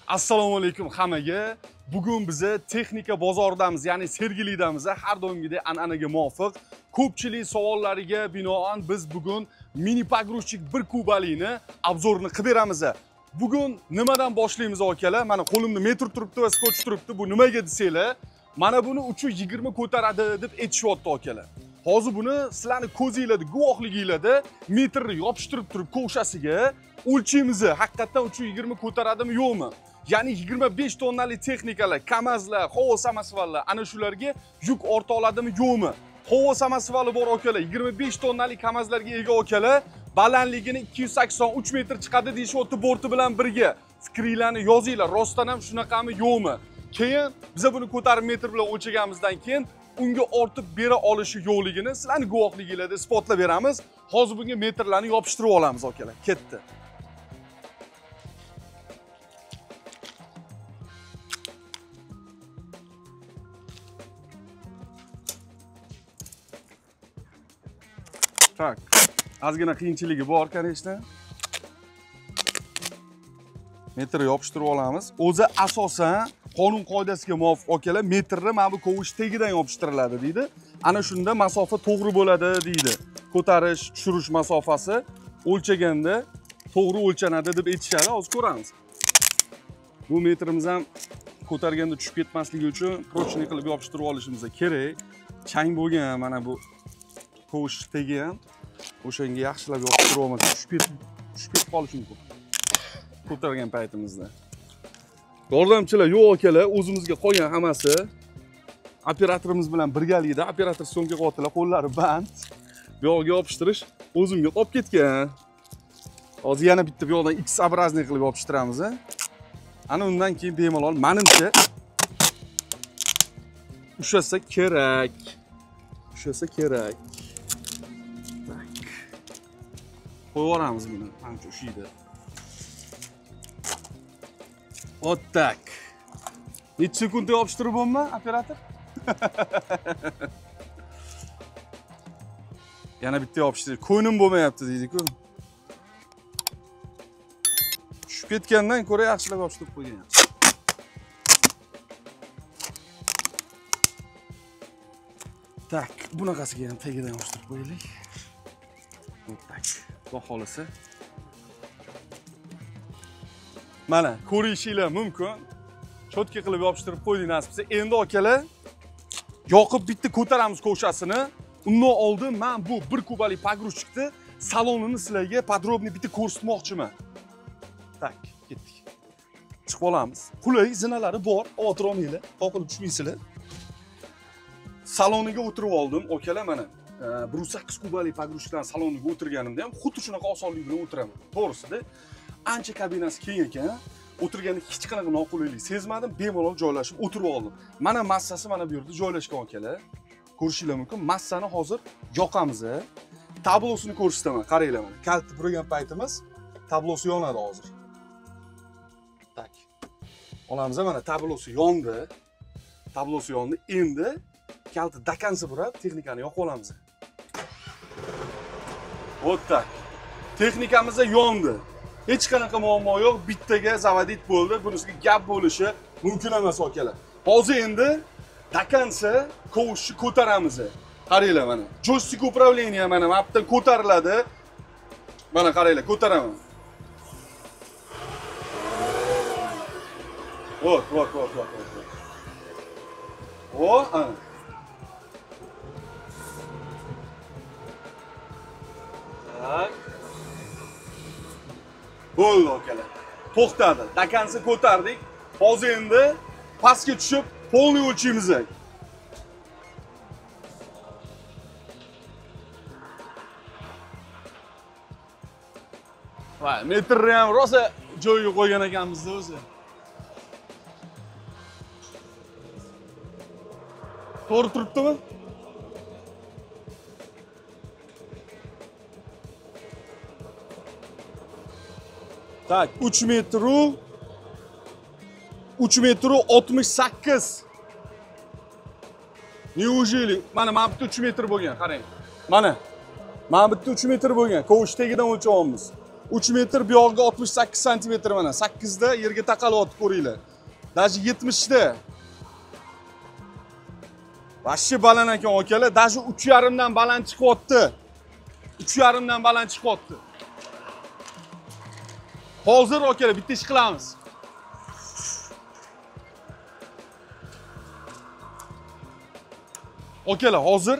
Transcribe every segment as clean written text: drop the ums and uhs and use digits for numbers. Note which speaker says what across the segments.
Speaker 1: Assalomu alaykum hammaga. Bugun biz texnika bozoridamiz, ya'ni Sergelidamiz. Har doimgidek an'anaga muvofiq ko'pchilik savollariga binoan biz bugun mini pogruzchik 1 kubalikni obzorini qilib beramiz. Bugun nimadan boshlaymiz akalar? Mana qo'limda metr turibdi va skotch turibdi. Bu nimaga desanglar, mana buni 320 ko'taradi deb aytishyapti akalar. Hozir buni sizlarning ko'zingizlarda, guvohligingizlarda metrni yopishtirib turib ko'shasiga o'lchaymiz. Haqiqatan 320 ko'taradimi, yo'qmi? Ya'ni 25 tonnali texnikalar, KAMAZlar, havo samosvallar ana shularga yuk orta oladimi, yo'qmi? Havo samosvali bor akalar, 25 tonnali KAMAZlarga ega akalar, balandligini 283 metr chiqadi deyishyapti borti bilan birga. Fikringlarni yozinglar, rostdan ham shunaqami, yo'qmi? Keyin biz buni ko'tarib metr bilan o'lchaganimizdan keyin unga ortib bera olishi yo'qligini sizlarning guvohligingizlarda isbotlab beramiz. Hozir bunga metrlarni yopishtirib olamiz akalar. Ketdi. Tak. Ozgina qiyinchiligi bor, конечно. Metr yopishtirib olamiz. O'zi asosan qonun qoidasiga muvofiq akalar metrni mana bu kovush tagidan yopishtiriladi deydi. Ana shunda masofa to'g'ri bo'ladi deydi. Ko'tarish, tushirish masofasi o'lchaganda to'g'ri o'lchanadi deb aytishadi. Hozir ko'ramiz. Bu metrimiz ham ko'targanda tushib ketmasligi uchun prochniy qilib yopishtirib olishimiz kerak. Chang bo'lgan mana bu kovush tagi ham o'shanga yaxshilab yopishtirib olmasa tushib ketib qolishi mumkin. Ko'targan paytimizda. Yordamchilar yo'q akalar, o'zimizga qolgan hammasi operatorimiz bilan birgalikda operator so'mga qo'ydilar, qo'llari band. Bu yoqqa yopishtirish o'zimga qolib ketgan. Hozir yana bitta bu yoqdan X obrazniy qilib yopishtiramiz. Ana undan keyin bemalol menimcha ushasa kerak. Ushasa kerak. Qo'yib yuboramiz buni. Ancha ushiydi. Вот так. Necha sekundda yopishtirib bo'lma, operator? Yana bitta yopishtirib, ko'nim bo'lmayapti deydi-ku. Tushib ketgandan ko'ra yaxshilab yopishtirib qo'ygan. Tak, bunaqasiga ham tagidan yopishtirib qo'yaylik. Вот так. Xudo xolasa. Mana ko'rishinglar mumkin. Cho'tka qilib yopishtirib qo'ydik nasib bo'lsa. Endi akalar yoqib bitta ko'taramiz ko'shasini. Undan oldin men bu 1 kubalik pogruzchikni salonini sizlarga podrobniy bitta ko'rsatmoqchiman. Tak, ketdik. Chiqib olamiz. Qulay zinalari bor, o'tirib olinglar, qoqilib tushmaysizlar. Saloniga o'tirib oldim, akalar mana. 1.8 kubalik pogruzchikdan saloniga o'tirganimda ham xuddi shunaqa osonlik bilan o'tiraman. To'g'risida ancha kabinasi keng ekan. O'tirganda hech qanaqa noqulaylik sezmadim, bemalol joylashib o'tirib oldim. Mana massasi mana bu yerda joylashgan akalar. Ko'rishinglar mumkin. Massani hozir yoqamiz. Tablosini ko'rsataman, qaranglar mana. Kaltni burgan paytimiz tablosi yonadi hozir. Tak. Olamiz mana tablosi yondi. Tablosi yondi. Endi kaltni dakansa burab texnikani yoqib olamiz. Вот так. Texnikamiz yondi. Hech qanaqa muammo yo'q, bittaga zavodit bo'ldi. Bunisiga gap bo'lishi mumkin emas akalar. Hozir endi dakansa kovushni ko'taramiz. Qaranglar mana. Joystick управление mana bu yerdan ko'tariladi. Mana qaranglar, ko'taraman. Вот. O, ana. Tak. Bo'ldi akalar. To'xtadi. Dakansa ko'tardik. Hozir endi pastga tushib, polni o'lchaymiz. Voy, metrni ham rosa joyiga qo'ygan ekanmiz-da o'zi. To'g'ri turibdimi? Tak, 3 metru 68. Неужели? Mana bitta 3 metr bo'lgan, qarang. Mana bitta 3 metr bo'lgan. Kovush tagidan o'lchyapmiz. 3 metr, bu yog'iga 68 santimetr mana. 8 da yerga taqalyapti, ko'ringlar. Даже 70 da. Vashshi baland ekan akalar, даже 3,5 dan baland chiqyapti. 3,5 dan baland chiqyapti. Hozir akalar bitta ish qilamiz. Akalar, hozir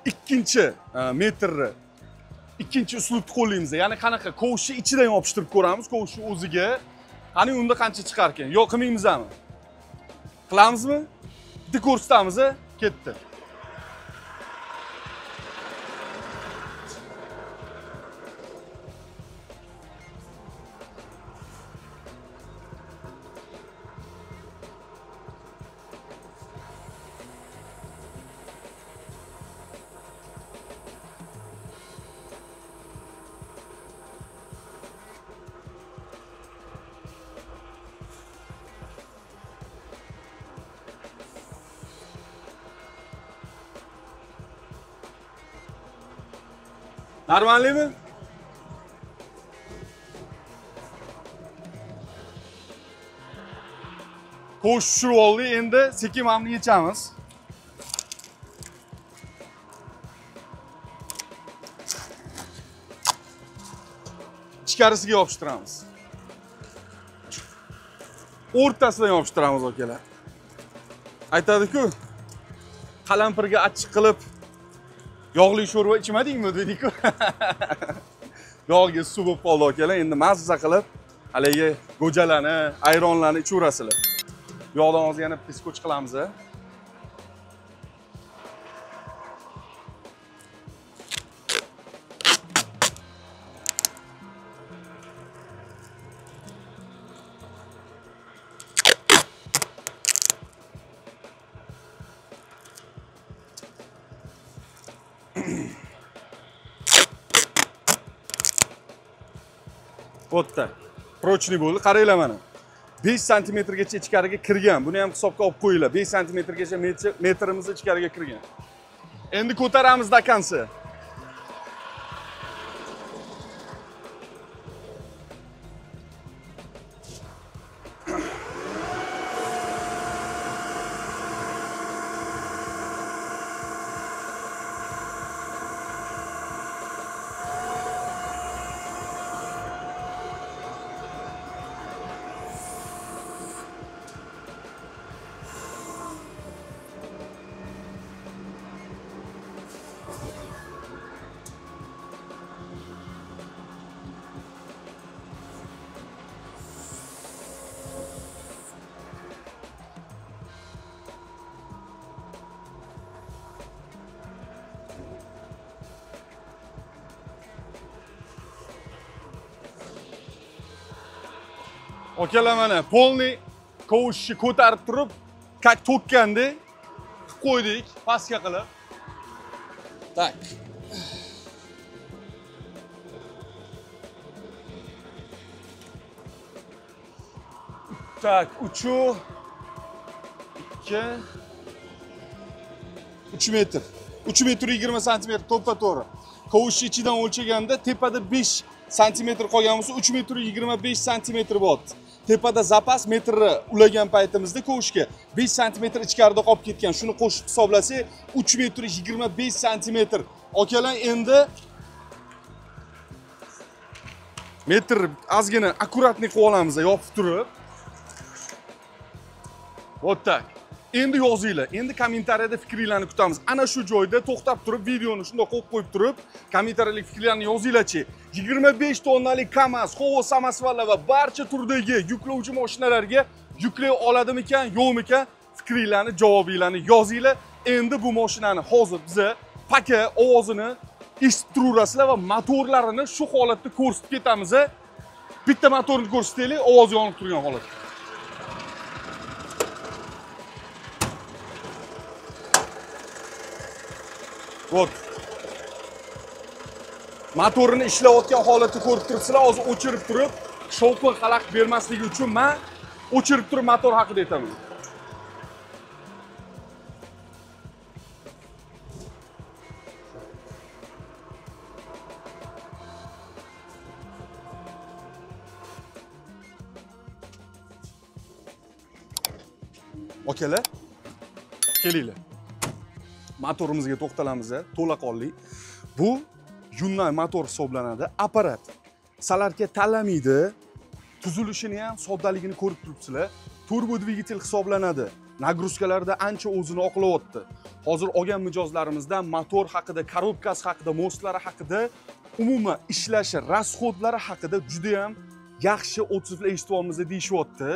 Speaker 1: ikkinchi metrni, ikkinchi uslubni qo'llaymiz. Ya'ni qanaqa kovushni ichidan yopishtirib ko'ramiz, kovushni o'ziga. Qani unda qancha chiqar ekan? Yo'q, qilmaymizmi? Qilamizmi? Bitta ko'rsatamiz, ketdi. Normalmi? Ko'sh tushirib oldik, endi sekin mamni yechamiz. Ichkarisiga yopishtiramiz. O'rtasidan yopishtiramiz akalar. Aytadi-ku, qalampirga achchiq qilib yog'li sho'rva ichmadingmi dedik-ku. Yog'iga suv bo'lib qoldi akalar. Endi mazza qilib haligi go'jalarni, ayronlarni ichaverasizlar. Bu yoqdan hozir yana piskoch qilamiz. Bo'tda. Prochniy bo'ldi. Qaranglar mana. 5 santimetrgacha ichkariga kirgan. Buni ham hisobga olib qo'yinglar. 5 santimetrgacha metrimiz ichkariga kirgan. Endi ko'taramiz dakansi. Akalar mana polniy kovushni ko'tarib turib, kak to'kkanda qilib qo'ydik, pastga qilib. Tak. Tak, 3 metr. 3 metr 20 santimetr to'ppa-to'g'ri. Kovushni ichidan o'lchaganda tepada 5 santimetr qolgan bo'lsa 3 metr 25 santimetr bo'lyapti. Tepada zapas metrni ulagan paytimizda kovushga 5 santimetr ichkarida qolib ketgan. Shuni qo'shib hisoblasak 3 metr 25 santimetr. Akalar, endi metr ozgina akkuratni qilib olamiz, yopib turib. Bo'tda. Endi yozinglar. Endi kommentariyada fikringizni kutamiz. Ana shu joyda to'xtab turib, videoni shunday qo'yib turib, kommentariyalik fikrlarni yozinglar-chi. 25 tonnalik KAMAZ, Howo samovarlar va barcha turdagi yuklovchi mashinalarga yuklay oladimikan, yo'qmikan? Fikringizni, javobingizni yozinglar. Endi bu mashinani hozir biza paka ovozini eshitib turasizlar va motorlarini shu holatda ko'rsatib ketamiz. Bitta motorni ko'rsataylik, ovoz yonib turgan holatda. Vot. Motorini ishlayotgan holatni ko'rib turibsizlar. Hozir o'chirib turib, shovqin xalaqit bermasligi uchun men o'chirib turib motor haqida aytaman. Akalar, kelinglar. Motorimizga to'xtalamiz, to'laqonli. Bu Hyundai motor hisoblanadi, apparat. Salarga tanlamaydi. Tuzilishini ham, soddaligini ko'rib turibsizlar. Turbo dvigatel hisoblanadi. Nagruzkalarda ancha o'zini oqlayapti. Hozir olgan mijozlarimizdan motor haqida, korobkasi haqida, mostlari haqida, umuman ishlashi, rasxodlari haqida juda ham yaxshi o'tizlar eshityapmiz deyishyapti.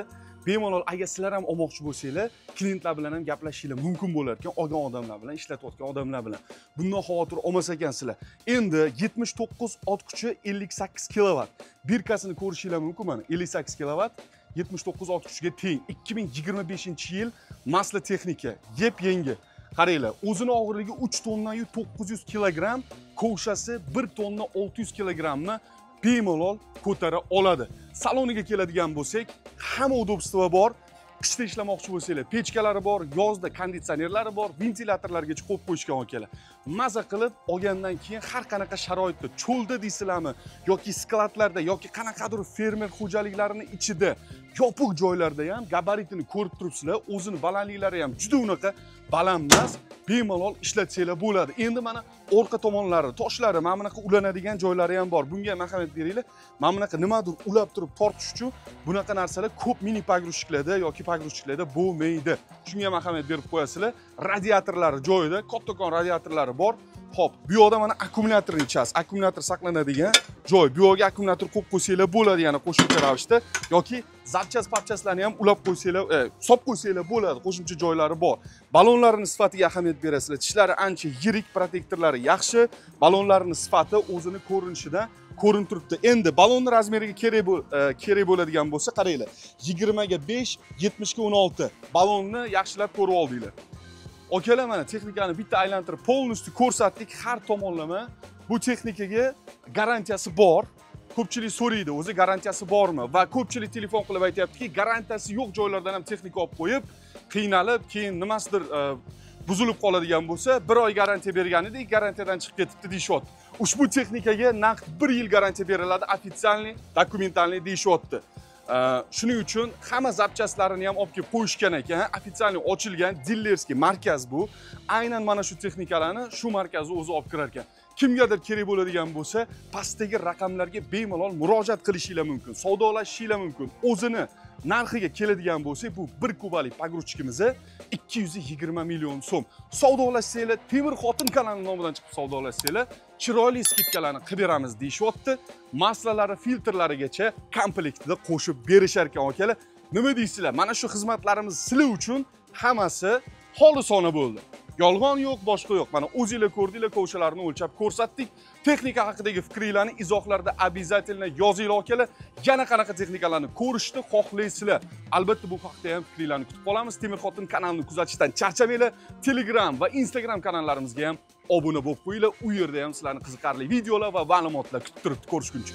Speaker 1: Bemalol agar sizlar ham olmoqchi bo'lsanglar, klientlar bilan ham gaplashishinglar mumkin bo'lar ekan, olgan odamlar bilan, ishlatayotgan odamlar bilan. Bundan xavotir olmas ekansizlar. Endi 79 ot kuchi 58 kilovat. Birkasini ko'rishinglar mumkin mana. 58 kilovat 79 ot kuchiga teng. 2025-yil masla texnika, yep-yangi. Qaranglar, o'zini og'irligi 3 tonna 900 kilogramm, kovshasi 1 tonna 600 kilogrammni bemalol ko'tara oladi. Saloniga keladigan bo'lsak, hamma udobstva bor. Qishda ishlamoqchi bo'lsanglar, pechkalari bor, yozda konditsionerlari bor, ventilyatorlargacha qo'yib qo'yishgan akalar. Maza qilib olgandan keyin har qanaqa sharoitda, cho'lda deysizlarmi yoki skladlarda yoki qanaqadir fermer xo'jaliklarining ichida, yopiq joylarda ham gabaritini ko'rib turibsizlar, o'zini balandliklari ham juda unaqa baland emas, bemalol ishlatsanglar bo'ladi. Endi mana orqa tomonlari, toshlari, mana bunaqa ulanadigan joylari ham bor. Bunga ham ahamiyat beringlar. Mana bunaqa nimadir ulab turib tortish uchun bunaqa narsalar ko'p mini pogruzchiklarda yoki pogruzchiklarda bo'lmaydi. Shunga ham ahamiyat berib qo'yasizlar. Radiatorlari joyida, kattakon radiatorlari bor. Xo'p, bu yoqda mana akkumulyatorning ichasi, akkumulyator saqlanadigan joy. Bu yoqga akkumulyator qo'yib qo'ysanglar bo'ladi, yana qo'shimcha ravishda yoki zapchas-papchaslarni ham ulab qo'ysanglar, sop qo'ysanglar bo'ladi, qo'shimcha joylari bor. Balonlarining sifatiga ahamiyat berasizlar. Tishlari ancha yirik, protektorlari yaxshi. Balonlarining sifati o'zini ko'rinishidan ko'rinib turibdi. Endi balonning razmeriga kerak bo'ladigan bo'lsa, qaranglar. 20 ga 5, 70 ga 16 balonni yaxshilab ko'rib oldinglar. Akalar, mana texnikani bitta aylantirib polnosti ko'rsatdik, har tomonlama. Bu texnikaga garantiyasi bor. Ko'pchilik so'raydi, o'zi garantiyasi bormi? Va ko'pchilik telefon qilib aytayaptiki, garantiyasi yo'q joylardan ham texnika olib qo'yib, qiynalib, keyin nimasidir buzilib qoladigan bo'lsa, 1 oy garantiya bergan edik, garantiyadan chiqib ketibdi deyishyapti. Ushbu texnikaga naqd 1 yil garantiya beriladi, ofitsialniy, dokumentalniy deyishyapti. Shuning uchun hamma zapchaslarini ham olib kelib qo'yishgan ekan, ofitsialniy ochilgan dillerskiy markaz bu. Aynan mana shu texnikalarni shu markazga o'zi olib kirar ekan. Kimgadir kerak bo'ladigan bo'lsa, pastdagi raqamlarga bemalol murojaat qilishinglar mumkin, savdolashishinglar mumkin. O'zini narxiga keladigan bo'lsak, bu 1 kubalik pogruzchikimiz 220 million so'm. Savdolashsanglar, Temir Xotin kanali nomidan chiqib savdolashsanglar, chiroyli skidkalarni qilib beramiz deyishyapti. Maslalari, filtrlarigacha komplektida qo'shib berishar ekan akalar. Nima deysizlar? Mana shu xizmatlarimiz sizlar uchun hammasi xolisona bo'ldi. Yolg'on yo'q, boshqa yo'q. Mana o'zingizlar ko'rdinglar, kovshalarni o'lchab ko'rsatdik. Texnika haqidagi fikringlarni izohlarda обязательно yozinglar akalar. Yana qanaqa texnikalarni ko'rishni xohlaysizlar? Albatta bu haqda ham fikringlarni kutib qolamiz. Temir Xotin kanalini kuzatishdan charchamanglar. Telegram va Instagram kanallarimizga ham obuna bo'lib qo'yinglar. U yerda ham sizlarni qiziqarli videolar va ma'lumotlar kutib turibdi ko'rishguncha.